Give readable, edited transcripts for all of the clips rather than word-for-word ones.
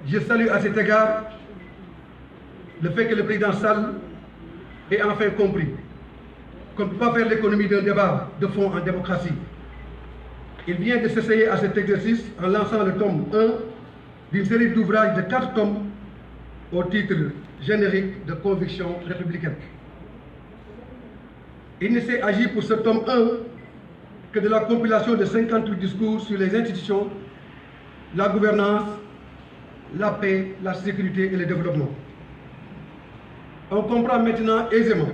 Je salue à cet égard le fait que le président Sall ait enfin compris qu'on ne peut pas faire l'économie d'un débat de fond en démocratie. Il vient de s'essayer à cet exercice en lançant le tome 1 d'une série d'ouvrages de 4 tomes au titre générique de Conviction républicaine. Il ne s'est agi pour ce tome 1 que de la compilation de 58 discours sur les institutions, la gouvernance, la paix, la sécurité et le développement. On comprend maintenant aisément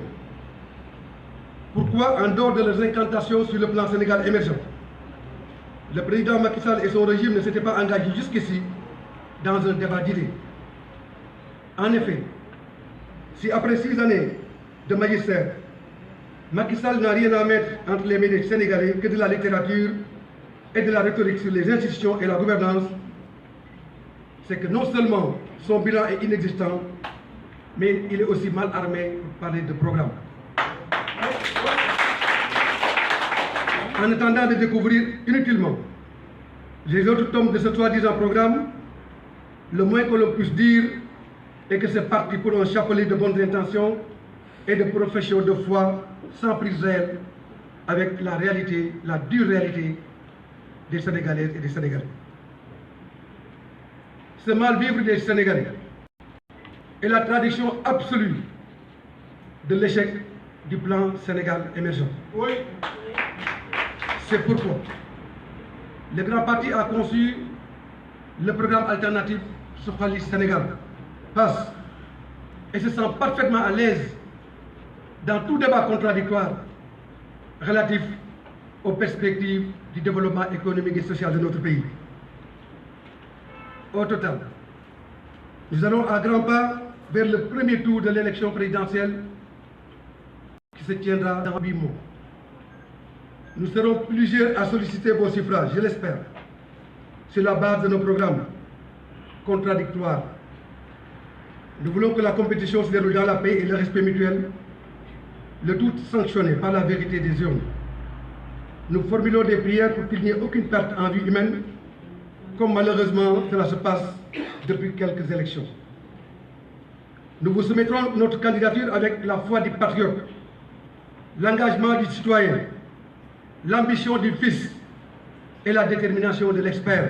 pourquoi, en dehors de leurs incantations sur le plan Sénégal émergent, le président Macky Sall et son régime ne s'étaient pas engagés jusqu'ici dans un débat d'idées. En effet, si après 6 années de magistère, Macky Sall n'a rien à mettre entre les médias sénégalais que de la littérature et de la rhétorique sur les institutions et la gouvernance, c'est que non seulement son bilan est inexistant, mais il est aussi mal armé pour parler de programme. En attendant de découvrir inutilement les autres tomes de ce soi-disant programme, le moins que l'on puisse dire est que c'est parti pour un chapelet de bonnes intentions et de professions de foi sans prise réelle avec la réalité, la dure réalité des Sénégalaises et des Sénégalais. Ce mal-vivre des Sénégalais est la traduction absolue de l'échec du plan Sénégal émergent. Oui. C'est pourquoi le grand parti a conçu le programme alternatif Suxali Sénégal, PAS, et se sent parfaitement à l'aise dans tout débat contradictoire relatif aux perspectives du développement économique et social de notre pays. Au total, nous allons à grands pas vers le premier tour de l'élection présidentielle qui se tiendra dans 8 mois. Nous serons plusieurs à solliciter vos suffrages, je l'espère, sur la base de nos programmes contradictoires. Nous voulons que la compétition se déroule dans la paix et le respect mutuel, le tout sanctionné par la vérité des urnes. Nous formulons des prières pour qu'il n'y ait aucune perte en vie humaine, comme malheureusement cela se passe depuis quelques élections. Nous vous soumettrons notre candidature avec la foi du patriote, l'engagement du citoyen, l'ambition du fils et la détermination de l'expert.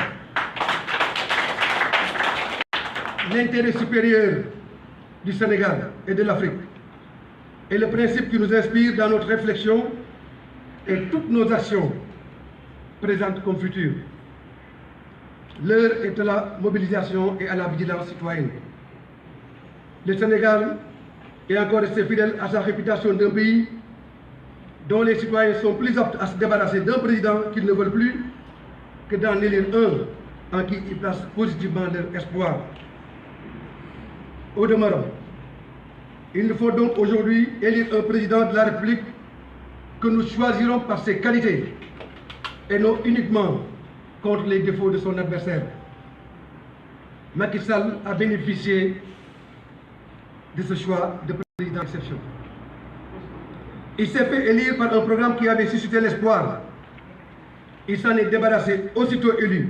L'intérêt supérieur du Sénégal et de l'Afrique est le principe qui nous inspire dans notre réflexion et toutes nos actions, présentes comme futures. L'heure est à la mobilisation et à la vigilance citoyenne. Le Sénégal est encore resté fidèle à sa réputation d'un pays dont les citoyens sont plus aptes à se débarrasser d'un président qu'ils ne veulent plus que d'en élire un en qui ils placent positivement leur espoir. Au demeurant, il nous faut donc aujourd'hui élire un président de la République que nous choisirons par ses qualités et non uniquement contre les défauts de son adversaire. Macky Sall a bénéficié de ce choix de président d'exception. Il s'est fait élire par un programme qui avait suscité l'espoir. Il s'en est débarrassé aussitôt élu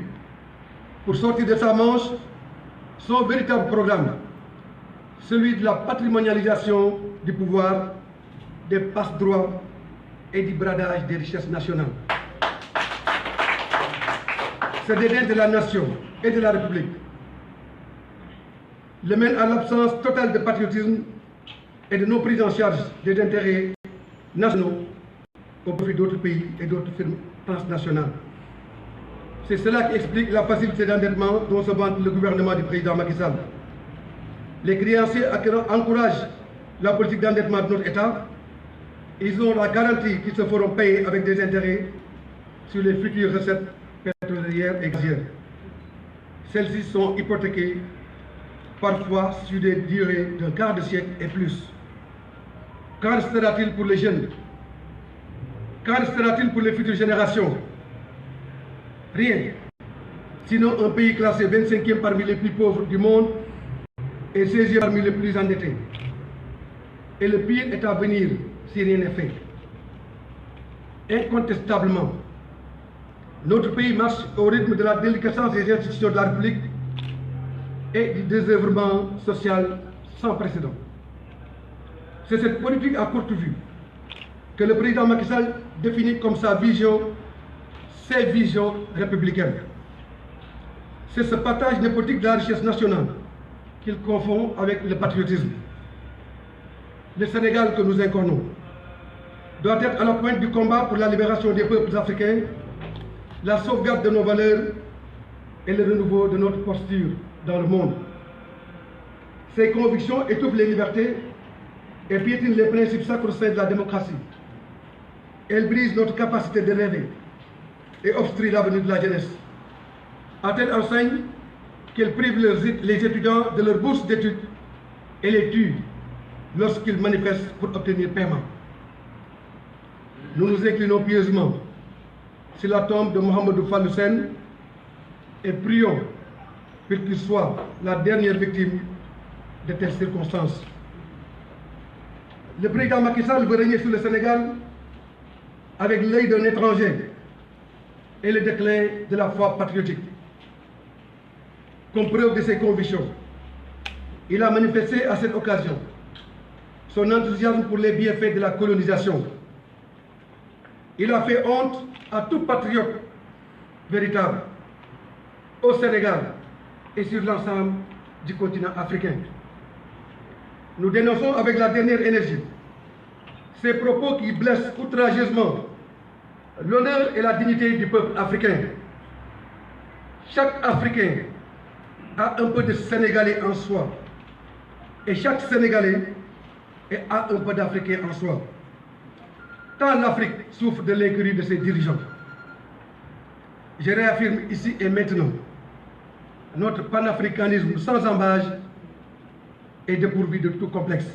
pour sortir de sa manche son véritable programme, celui de la patrimonialisation du pouvoir, des passe-droits et du bradage des richesses nationales. Ce dédain de la nation et de la République le mène à l'absence totale de patriotisme et de non prise en charge des intérêts nationaux au profit d'autres pays et d'autres firmes transnationales. C'est cela qui explique la facilité d'endettement dont se vante le gouvernement du président Macky Sall. Les créanciers encouragent la politique d'endettement de notre État. Ils ont la garantie qu'ils se feront payer avec des intérêts sur les futures recettes pétrolières et gazières. Celles-ci sont hypothéquées parfois sur des durées d'un quart de siècle et plus. Qu'en restera-t-il pour les jeunes? Qu'en restera-t-il pour les futures générations? Rien. Sinon un pays classé 25e parmi les plus pauvres du monde et 16e parmi les plus endettés. Et le pire est à venir si rien n'est fait. Incontestablement, notre pays marche au rythme de la déliquescence des institutions de la République et du désœuvrement social sans précédent. C'est cette politique à courte vue que le président Macky Sall définit comme sa vision, ses visions républicaines. C'est ce partage népotique de la richesse nationale qu'il confond avec le patriotisme. Le Sénégal que nous incarnons doit être à la pointe du combat pour la libération des peuples africains, la sauvegarde de nos valeurs et le renouveau de notre posture dans le monde. Ces convictions étouffent les libertés et piétinent les principes sacro-saints de la démocratie. Elles brisent notre capacité de rêver et obstruent l'avenir de la jeunesse. À telle enseigne qu'elles privent les étudiants de leur bourse d'études et les tuent lorsqu'ils manifestent pour obtenir paiement. Nous nous inclinons pieusement sur la tombe de Mohamedou Fallou Sène et prions pour qu'il soit la dernière victime de telles circonstances. Le président Macky Sall veut régner sur le Sénégal avec l'œil d'un étranger et le déclin de la foi patriotique. Comme preuve de ses convictions, il a manifesté à cette occasion son enthousiasme pour les bienfaits de la colonisation. Il a fait honte à tout patriote véritable au Sénégal et sur l'ensemble du continent africain. Nous dénonçons avec la dernière énergie ces propos qui blessent outrageusement l'honneur et la dignité du peuple africain. Chaque Africain a un peu de Sénégalais en soi et chaque Sénégalais a un peu d'Africain en soi. Tant l'Afrique souffre de l'incurie de ses dirigeants. Je réaffirme ici et maintenant notre panafricanisme sans embâche est dépourvu de tout complexe.